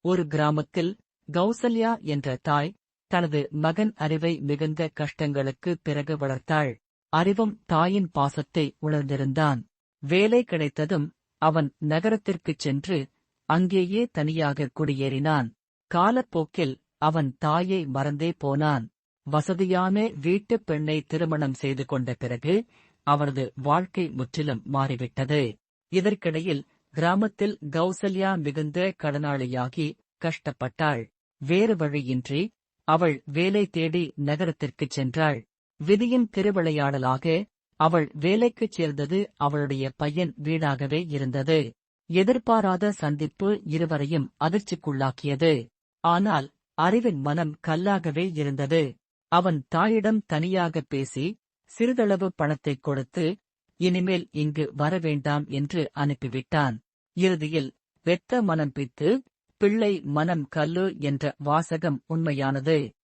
ஒரு கிராமத்தில் கௌசல்யா என்ற தாய் தனது மகன் அறிவை மிகுந்த கஷ்டங்களுக்குப் பிறகு வளர்த்தாள். அறிவும் தாயின் பாசத்தை உணர்ந்திருந்தான். வேலை கிடைத்ததும் அவன் நகரத்திற்குச் சென்று அங்கேயே தனியாக குடியேறினான். காலப்போக்கில் அவன் தாயை மறந்தே போனான். வசதியான வீட்டுப் பெண்ணை திருமணம் செய்து கொண்ட பிறகு அவரது வாழ்க்கை முற்றிலும் மாறிவிட்டது. இதற்கிடையில் கிராமத்தில் கௌசல்யா மிகுந்த கடனாளியாகி கஷ்டப்பட்டாள். வேறு வழியின்றி அவள் வேலை தேடி நகரத்திற்குச் சென்றாள். விதியின் திருவிளையாடலாக அவள் வேலைக்குச் சேர்ந்தது அவளுடைய பையன் வீடாகவே இருந்தது. எதிர்பாராத சந்திப்பு இருவரையும் அதிர்ச்சிக்குள்ளாக்கியது. ஆனால் அறிவின் மனம் கல்லாகவே இருந்தது. அவன் தாயிடம் தனியாக பேசி சிறிதளவு பணத்தைக் கொடுத்து இனிமேல் இங்கு வரவேண்டாம் என்று அனுப்பிவிட்டான். இறுதியில் வெத்த மனம் பித்து பிள்ளை மனம் கல்லு என்ற வாசகம் உண்மையானது.